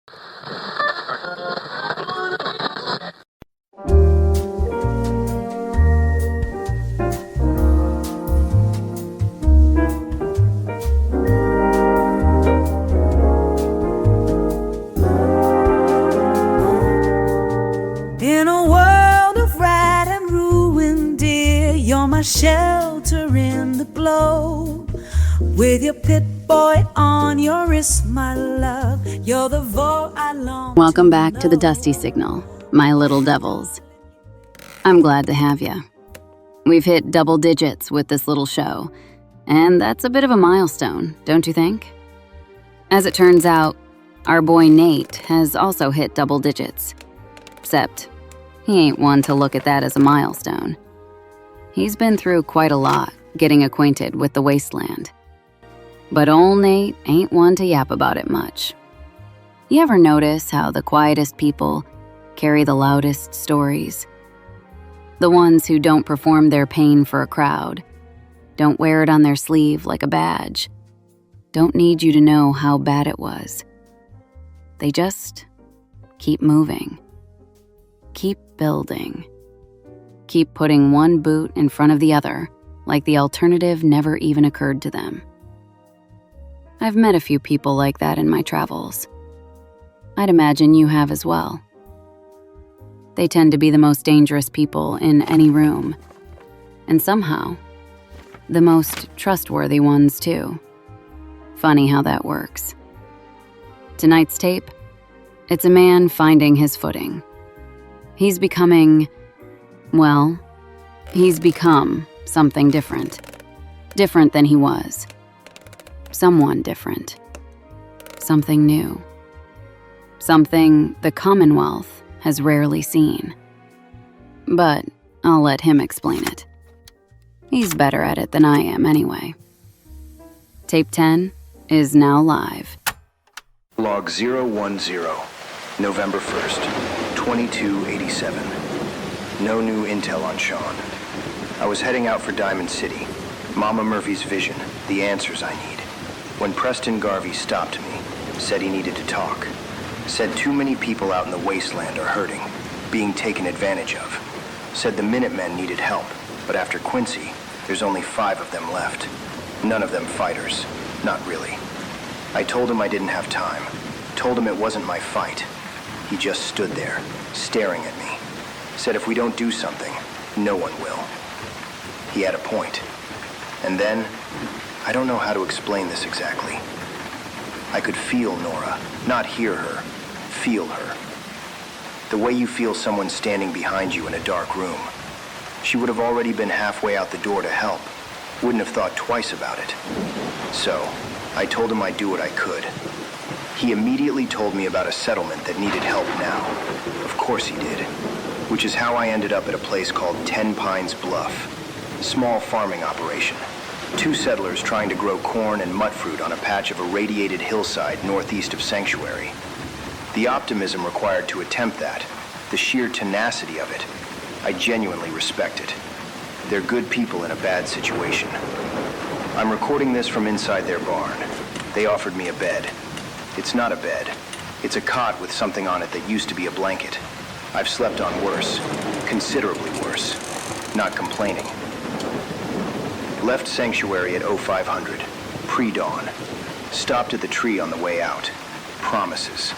In a world of rat and ruin, dear, you're my shelter in the glow. With your Pip-Boy on your wrist, my love, you're the voice I long to Welcome back to the Dusty Signal, my little devils. I'm glad to have you. We've hit double digits with this little show, and that's a bit of a milestone, don't you think? As it turns out, our boy Nate has also hit double digits. Except, he ain't one to look at that as a milestone. He's been through quite a lot getting acquainted with the wasteland. But old Nate ain't one to yap about it much. You ever notice how the quietest people carry the loudest stories? The ones who don't perform their pain for a crowd, don't wear it on their sleeve like a badge, don't need you to know how bad it was. They just keep moving. Keep building. Keep putting one boot in front of the other, like the alternative never even occurred to them. I've met a few people like that in my travels. I'd imagine you have as well. They tend to be the most dangerous people in any room, and somehow, the most trustworthy ones too. Funny how that works. Tonight's tape, it's a man finding his footing. He's become something different. Different than he was. Someone different. Something new. Something the Commonwealth has rarely seen. But I'll let him explain it. He's better at it than I am anyway. Tape 10 is now live. Log 010, November 1st, 2287. No new intel on Shaun. I was heading out for Diamond City. Mama Murphy's vision, the answers I need. When Preston Garvey stopped me, said he needed to talk. Said too many people out in the wasteland are hurting, being taken advantage of. Said the Minutemen needed help, but after Quincy, there's only 5 of them left. None of them fighters. Not really. I told him I didn't have time. Told him it wasn't my fight. He just stood there, staring at me. Said if we don't do something, no one will. He had a point. And then, I don't know how to explain this exactly. I could feel Nora, not hear her, feel her. The way you feel someone standing behind you in a dark room. She would have already been halfway out the door to help. Wouldn't have thought twice about it. So, I told him I'd do what I could. He immediately told me about a settlement that needed help now. Of course he did. Which is how I ended up at a place called 10 Pines Bluff. Small farming operation. 2 settlers trying to grow corn and mutfruit on a patch of irradiated hillside northeast of Sanctuary. The optimism required to attempt that, the sheer tenacity of it, I genuinely respect it. They're good people in a bad situation. I'm recording this from inside their barn. They offered me a bed. It's not a bed. It's a cot with something on it that used to be a blanket. I've slept on worse, considerably worse. Not complaining. Left Sanctuary at 0500, pre-dawn. Stopped at the tree on the way out. Promises.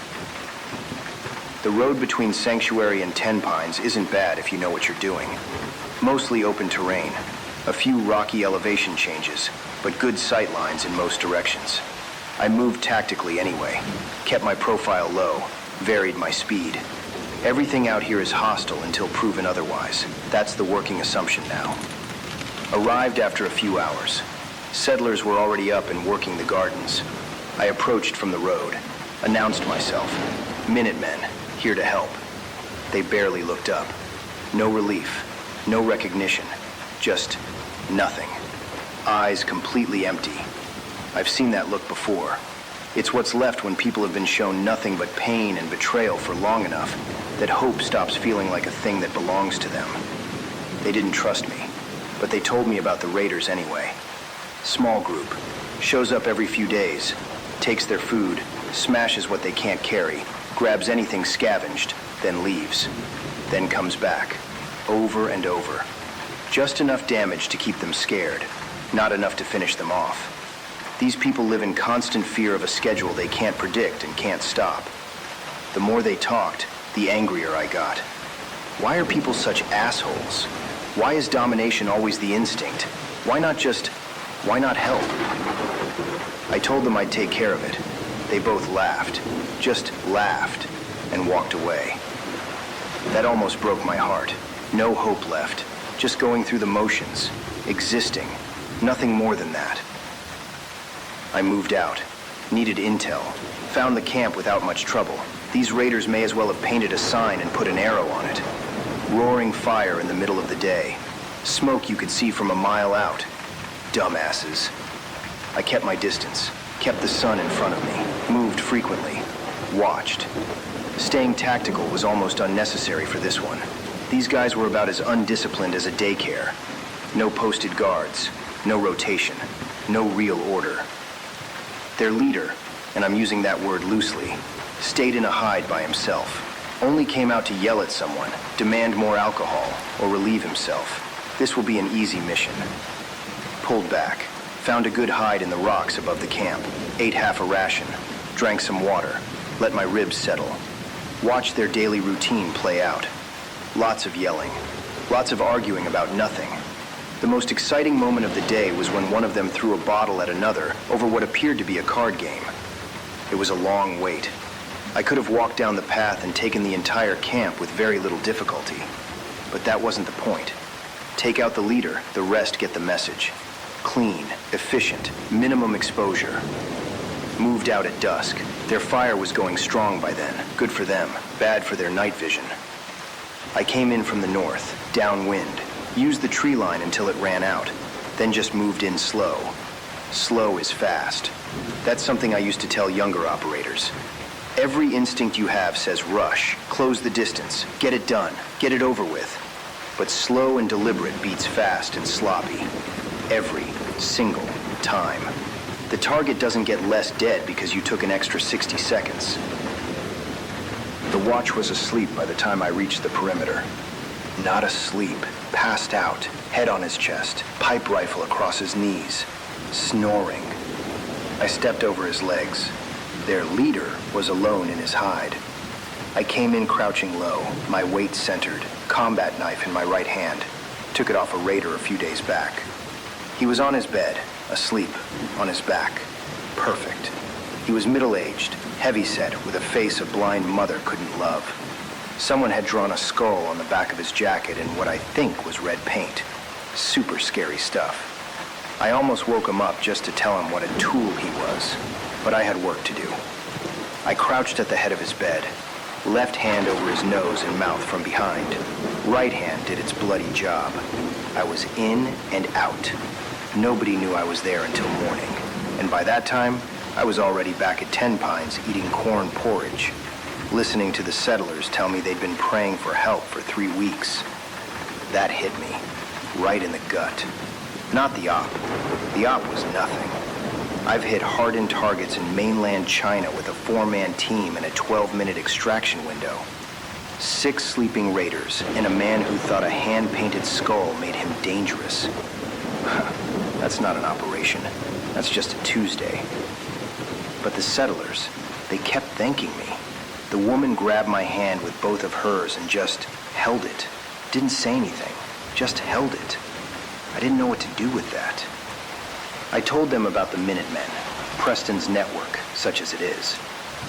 The road between Sanctuary and 10 Pines isn't bad if you know what you're doing. Mostly open terrain. A few rocky elevation changes, but good sight lines in most directions. I moved tactically anyway. Kept my profile low, varied my speed. Everything out here is hostile until proven otherwise. That's the working assumption now. Arrived after a few hours. Settlers were already up and working the gardens. I approached from the road, announced myself. Minutemen, here to help. They barely looked up. No relief, no recognition, just nothing. Eyes completely empty. I've seen that look before. It's what's left when people have been shown nothing but pain and betrayal for long enough that hope stops feeling like a thing that belongs to them. They didn't trust me. But they told me about the raiders anyway. Small group. Shows up every few days. Takes their food. smashes what they can't carry, grabs anything scavenged, then leaves, then comes back, over and over. Just enough damage to keep them scared, not enough to finish them off. These people live in constant fear of a schedule they can't predict and can't stop. The more they talked, the angrier I got. Why are people such assholes? Why is domination always the instinct? Why not help? I told them I'd take care of it. They both laughed, just laughed, and walked away. That almost broke my heart. No hope left, just going through the motions, existing, nothing more than that. I moved out, needed intel, found the camp without much trouble. These raiders may as well have painted a sign and put an arrow on it. Roaring fire in the middle of the day. Smoke you could see from a mile out. Dumbasses. I kept my distance, kept the sun in front of me, moved frequently, watched. Staying tactical was almost unnecessary for this one. These guys were about as undisciplined as a daycare. No posted guards, no rotation, no real order. Their leader, and I'm using that word loosely, stayed in a hide by himself. Only came out to yell at someone, demand more alcohol, or relieve himself. This will be an easy mission. Pulled back, found a good hide in the rocks above the camp, ate half a ration, drank some water, let my ribs settle. Watched their daily routine play out. Lots of yelling, lots of arguing about nothing. The most exciting moment of the day was when one of them threw a bottle at another over what appeared to be a card game. It was a long wait. I could have walked down the path and taken the entire camp with very little difficulty. But that wasn't the point. Take out the leader, the rest get the message. Clean, efficient, minimum exposure. Moved out at dusk. Their fire was going strong by then. Good for them, bad for their night vision. I came in from the north, downwind, used the tree line until it ran out, then just moved in slow. Slow is fast. That's something I used to tell younger operators. Every instinct you have says rush, close the distance, get it done, get it over with. But slow and deliberate beats fast and sloppy. Every single time. The target doesn't get less dead because you took an extra 60 seconds. The watch was asleep by the time I reached the perimeter. Not asleep, passed out, head on his chest, pipe rifle across his knees, snoring. I stepped over his legs. Their leader was alone in his hide. I came in crouching low, my weight centered, combat knife in my right hand. Took it off a raider a few days back. He was on his bed, asleep, on his back. Perfect. He was middle-aged, heavy-set, with a face a blind mother couldn't love. Someone had drawn a skull on the back of his jacket in what I think was red paint. Super scary stuff. I almost woke him up just to tell him what a tool he was, but I had work to do. I crouched at the head of his bed, left hand over his nose and mouth from behind. Right hand did its bloody job. I was in and out. Nobody knew I was there until morning, and by that time, I was already back at 10 Pines eating corn porridge, listening to the settlers tell me they'd been praying for help for 3 weeks. That hit me, right in the gut. Not the op. The op was nothing. I've hit hardened targets in mainland China with a 4-man team and a 12-minute extraction window. 6 sleeping raiders and a man who thought a hand-painted skull made him dangerous. That's not an operation. That's just a Tuesday. But the settlers, they kept thanking me. The woman grabbed my hand with both of hers and just held it. Didn't say anything, just held it. I didn't know what to do with that. I told them about the Minutemen, Preston's network, such as it is.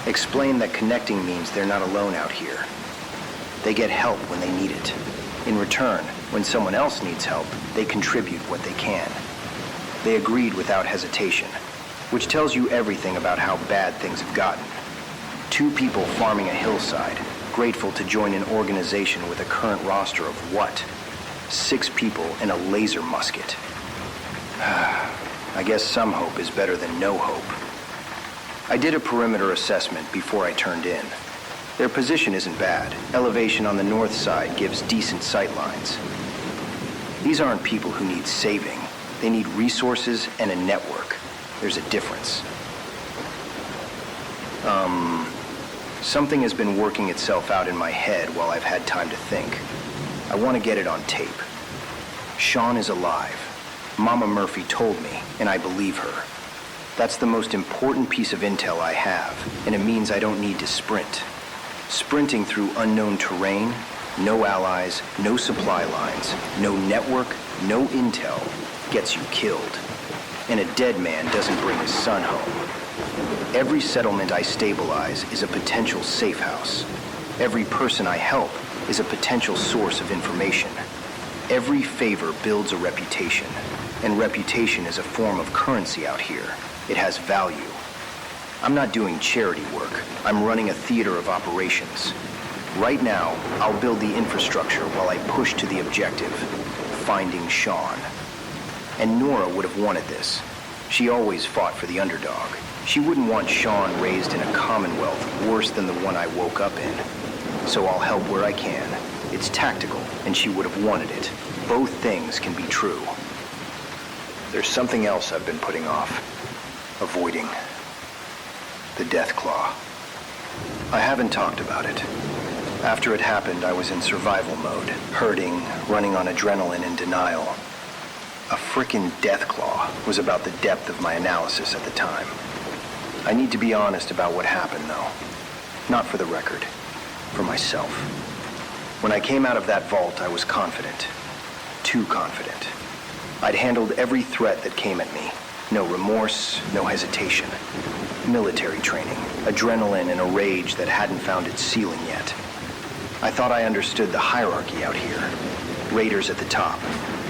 Explained that connecting means they're not alone out here. They get help when they need it. In return, when someone else needs help, they contribute what they can. They agreed without hesitation, which tells you everything about how bad things have gotten. 2 people farming a hillside, grateful to join an organization with a current roster of what? 6 people and a laser musket. I guess some hope is better than no hope. I did a perimeter assessment before I turned in. Their position isn't bad. Elevation on the north side gives decent sight lines. These aren't people who need saving. They need resources and a network. There's a difference. Something has been working itself out in my head while I've had time to think. I want to get it on tape. Shaun is alive. Mama Murphy told me, and I believe her. That's the most important piece of intel I have, and it means I don't need to sprint. Sprinting through unknown terrain, no allies, no supply lines, no network, no intel, gets you killed. And a dead man doesn't bring his son home. Every settlement I stabilize is a potential safe house. Every person I help is a potential source of information. Every favor builds a reputation, and reputation is a form of currency out here. It has value. I'm not doing charity work. I'm running a theater of operations. Right now, I'll build the infrastructure while I push to the objective, finding Shaun. And Nora would have wanted this. She always fought for the underdog. She wouldn't want Shaun raised in a Commonwealth worse than the one I woke up in. So I'll help where I can. It's tactical, and she would have wanted it. Both things can be true. There's something else I've been putting off. Avoiding. The Deathclaw. I haven't talked about it. After it happened, I was in survival mode. Hurting, running on adrenaline and denial. A frickin' Deathclaw was about the depth of my analysis at the time. I need to be honest about what happened, though. Not for the record. For myself. When I came out of that vault, I was confident. Too confident. I'd handled every threat that came at me. No remorse, no hesitation. Military training, adrenaline, and a rage that hadn't found its ceiling yet. I thought I understood the hierarchy out here. Raiders at the top.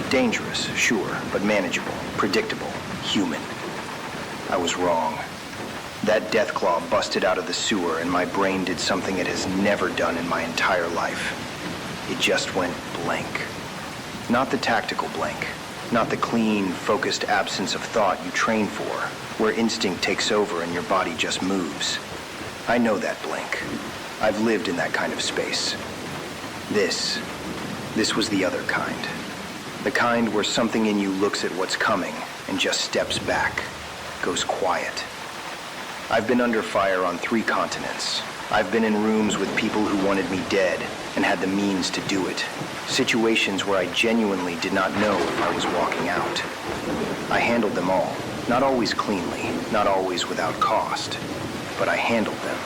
Dangerous, sure, but manageable, predictable, human. I was wrong. That Deathclaw busted out of the sewer and my brain did something it has never done in my entire life. It just went blank. Not the tactical blank. Not the clean, focused absence of thought you train for, where instinct takes over and your body just moves. I know that blank. I've lived in that kind of space. This was the other kind. The kind where something in you looks at what's coming and just steps back, goes quiet. I've been under fire on 3 continents. I've been in rooms with people who wanted me dead and had the means to do it. Situations where I genuinely did not know if I was walking out. I handled them all. Not always cleanly, not always without cost, but I handled them.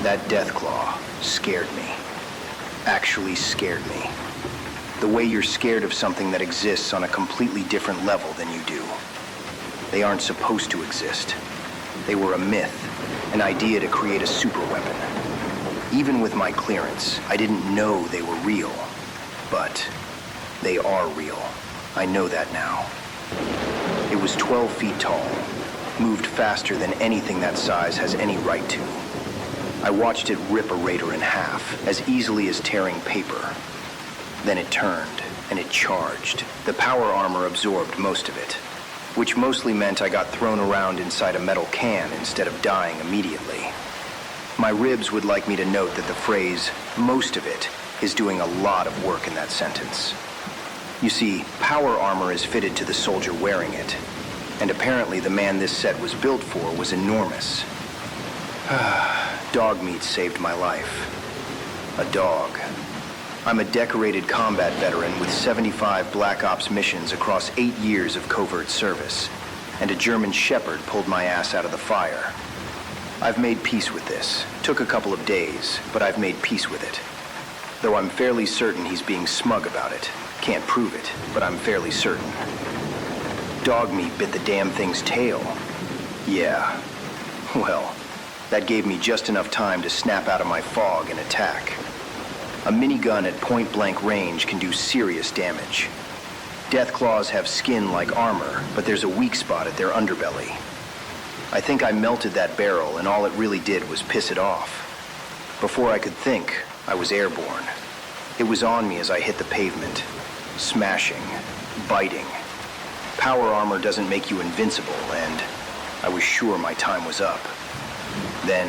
That Deathclaw scared me. Actually scared me. The way you're scared of something that exists on a completely different level than you do. They aren't supposed to exist. They were a myth, an idea to create a superweapon. Even with my clearance, I didn't know they were real. But they are real. I know that now. It was 12 feet tall, moved faster than anything that size has any right to. I watched it rip a raider in half, as easily as tearing paper. Then it turned, and it charged. The power armor absorbed most of it, which mostly meant I got thrown around inside a metal can instead of dying immediately. My ribs would like me to note that the phrase, most of it, is doing a lot of work in that sentence. You see, power armor is fitted to the soldier wearing it, and apparently the man this set was built for was enormous. Dog meat saved my life. A dog. I'm a decorated combat veteran with 75 Black Ops missions across 8 years of covert service, and a German Shepherd pulled my ass out of the fire. I've made peace with this. Took a couple of days, but I've made peace with it. Though I'm fairly certain he's being smug about it. Can't prove it, but I'm fairly certain. Dog meat bit the damn thing's tail. Yeah. Well, that gave me just enough time to snap out of my fog and attack. A minigun at point-blank range can do serious damage. Deathclaws have skin like armor, but there's a weak spot at their underbelly. I think I melted that barrel, and all it really did was piss it off. Before I could think, I was airborne. It was on me as I hit the pavement. Smashing. Biting. Power armor doesn't make you invincible, and I was sure my time was up. Then,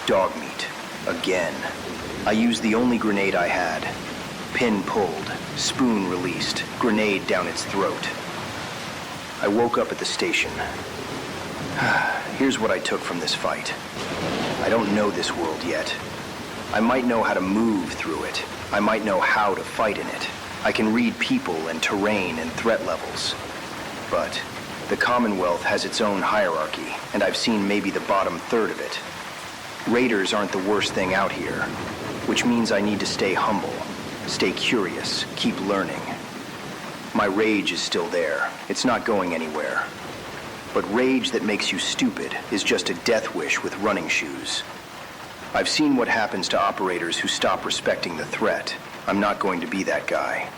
dog meat. Again. I used the only grenade I had. Pin pulled, spoon released, grenade down its throat. I woke up at the station. Here's what I took from this fight. I don't know this world yet. I might know how to move through it. I might know how to fight in it. I can read people and terrain and threat levels. But the Commonwealth has its own hierarchy, and I've seen maybe the bottom third of it. Raiders aren't the worst thing out here, which means I need to stay humble, stay curious, keep learning. My rage is still there. It's not going anywhere. But rage that makes you stupid is just a death wish with running shoes. I've seen what happens to operators who stop respecting the threat. I'm not going to be that guy.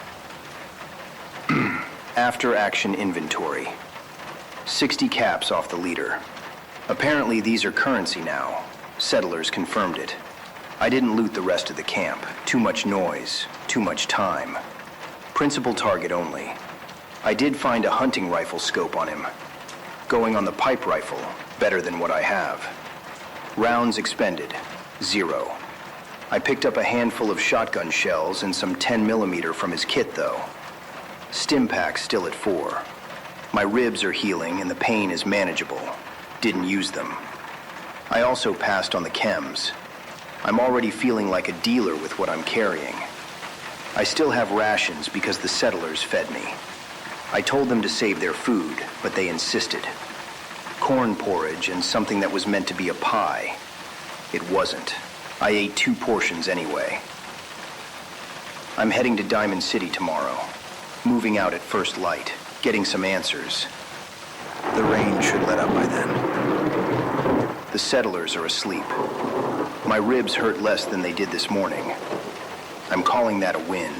After-action inventory. 60 caps off the leader. Apparently these are currency now. Settlers confirmed it. I didn't loot the rest of the camp. Too much noise, too much time. Principal target only. I did find a hunting rifle scope on him. Going on the pipe rifle, better than what I have. Rounds expended, 0. I picked up a handful of shotgun shells and some 10mm from his kit though. Stim pack still at 4. My ribs are healing and the pain is manageable. Didn't use them. I also passed on the chems. I'm already feeling like a dealer with what I'm carrying. I still have rations because the settlers fed me. I told them to save their food, but they insisted. Corn porridge and something that was meant to be a pie. It wasn't. I ate 2 portions anyway. I'm heading to Diamond City tomorrow. Moving out at first light, getting some answers. The rain should let up by then. The settlers are asleep. My ribs hurt less than they did this morning. I'm calling that a win.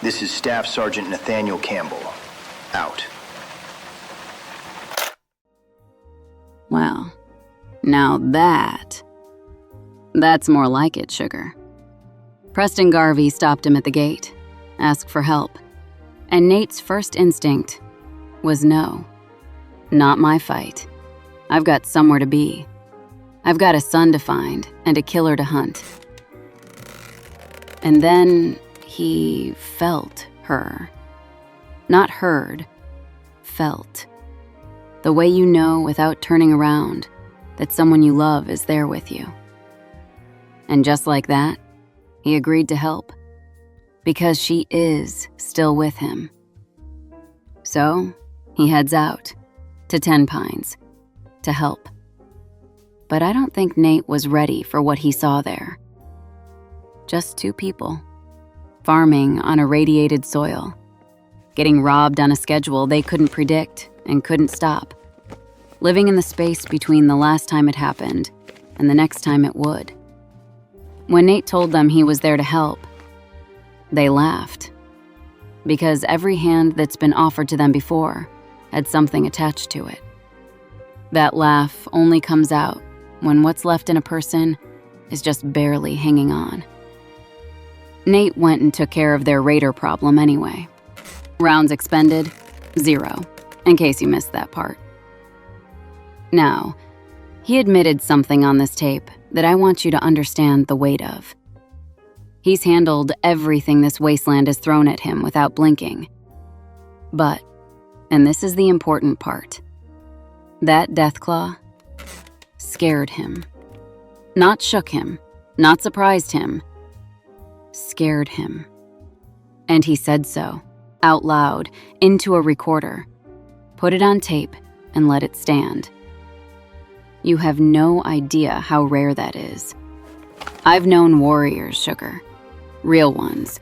This is Staff Sergeant Nathaniel Campbell. Out. Well, now that's more like it, Sugar. Preston Garvey stopped him at the gate, asked for help, and Nate's first instinct was no. Not my fight. I've got somewhere to be. I've got a son to find and a killer to hunt. And then he felt her. Not heard, felt. The way you know without turning around that someone you love is there with you. And just like that, he agreed to help. Because she is still with him. So, he heads out to 10 Pines to help. But I don't think Nate was ready for what he saw there. Just 2 people, farming on irradiated soil, getting robbed on a schedule they couldn't predict and couldn't stop, living in the space between the last time it happened and the next time it would. When Nate told them he was there to help, they laughed, because every hand that's been offered to them before had something attached to it. That laugh only comes out when what's left in a person is just barely hanging on. Nate went and took care of their raider problem anyway. Rounds expended, 0, in case you missed that part. Now, he admitted something on this tape that I want you to understand the weight of. He's handled everything this wasteland has thrown at him without blinking. But, and this is the important part, that Deathclaw scared him. Not shook him, not surprised him, scared him. And he said so, out loud, into a recorder, put it on tape, and let it stand. You have no idea how rare that is. I've known warriors, Sugar. Real ones.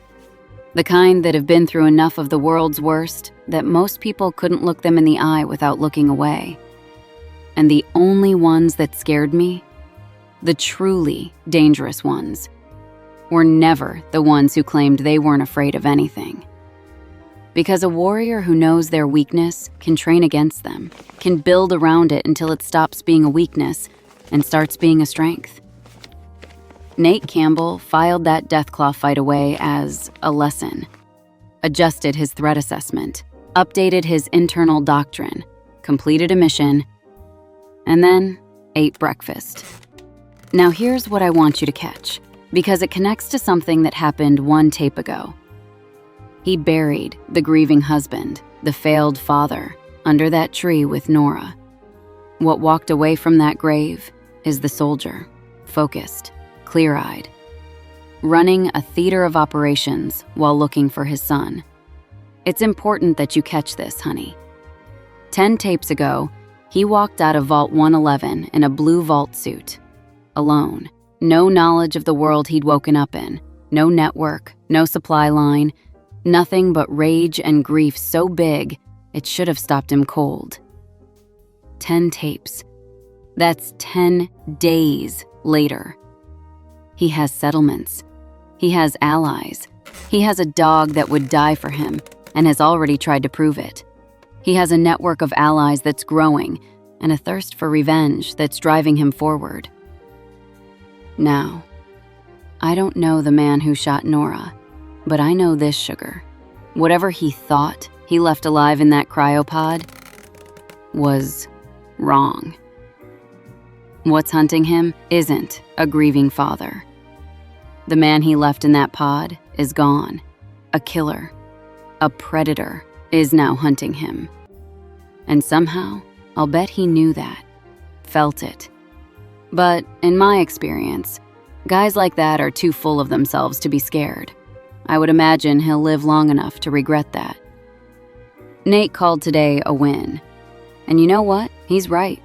The kind that have been through enough of the world's worst that most people couldn't look them in the eye without looking away. And the only ones that scared me, the truly dangerous ones, were never the ones who claimed they weren't afraid of anything. Because a warrior who knows their weakness can train against them, can build around it until it stops being a weakness and starts being a strength. Nate Campbell filed that Deathclaw fight away as a lesson, adjusted his threat assessment, updated his internal doctrine, completed a mission, and then ate breakfast. Now here's what I want you to catch, because it connects to something that happened 1 tape ago. He buried the grieving husband, the failed father, under that tree with Nora. What walked away from that grave is the soldier, focused, clear-eyed, running a theater of operations while looking for his son. It's important that you catch this, honey. 10 tapes ago, he walked out of Vault 111 in a blue vault suit, alone. No knowledge of the world he'd woken up in, no network, no supply line, nothing but rage and grief so big it should have stopped him cold. 10 tapes. That's 10 days later. He has settlements. He has allies. He has a dog that would die for him and has already tried to prove it. He has a network of allies that's growing and a thirst for revenge that's driving him forward. Now, I don't know the man who shot Nora, but I know this, Sugar. Whatever he thought he left alive in that cryopod was wrong. What's hunting him isn't a grieving father. The man he left in that pod is gone. A killer, a predator, is now hunting him. And somehow, I'll bet he knew that, felt it. But in my experience, guys like that are too full of themselves to be scared. I would imagine he'll live long enough to regret that. Nate called today a win. And you know what? He's right.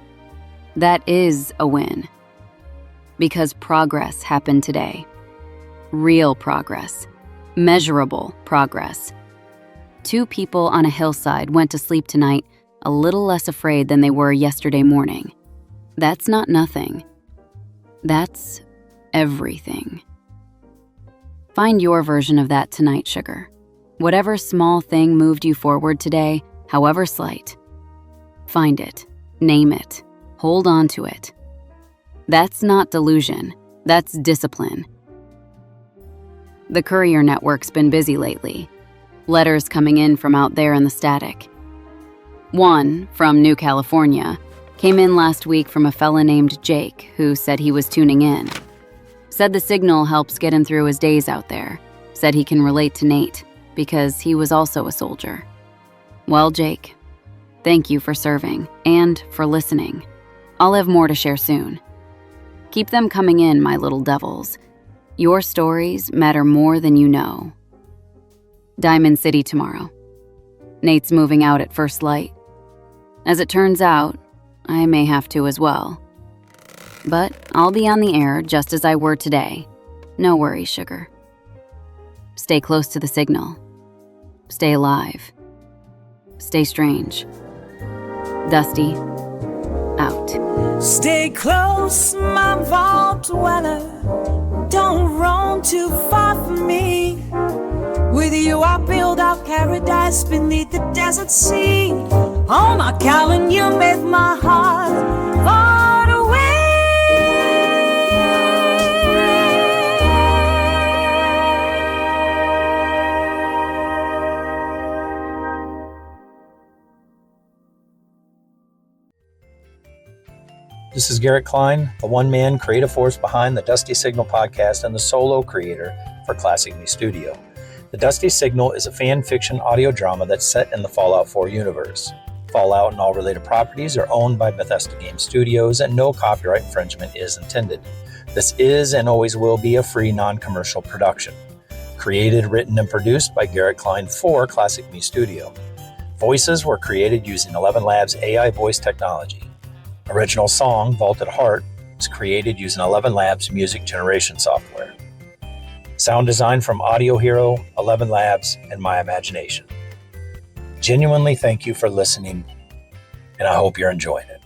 That is a win. Because progress happened today. Real progress. Measurable progress. 2 people on a hillside went to sleep tonight a little less afraid than they were yesterday morning. That's not nothing. That's everything. Find your version of that tonight, Sugar. Whatever small thing moved you forward today, however slight. Find it, name it, hold on to it. That's not delusion, that's discipline. The courier network's been busy lately. Letters coming in from out there in the static. One, from New California, came in last week from a fella named Jake who said he was tuning in. Said the signal helps get him through his days out there. Said he can relate to Nate because he was also a soldier. Well, Jake, thank you for serving and for listening. I'll have more to share soon. Keep them coming in, my little devils. Your stories matter more than you know. Diamond City tomorrow. Nate's moving out at first light. As it turns out, I may have to as well. But I'll be on the air just as I were today. No worries, Sugar. Stay close to the signal. Stay alive. Stay strange. Dusty, out. Stay close, my vault dweller. Don't roam too far from me. With you I build our paradise beneath the desert sea. Oh my Calvin, you make my heart far away. This is Garrett Klein, the one-man creative force behind the Dusty Signal podcast and the solo creator for Classic Me Studio. The Dusty Signal is a fan fiction audio drama that's set in the Fallout 4 universe. Fallout and all related properties are owned by Bethesda Game Studios and no copyright infringement is intended. This is and always will be a free, non-commercial production. Created, written, and produced by Garrett Klein for Classic Me Studio. Voices were created using 11 Labs AI voice technology. Original song, Vaulted Heart, was created using 11 Labs music generation software. Sound design from Audio Hero, 11 Labs, and My Imagination. Genuinely thank you for listening, and I hope you're enjoying it.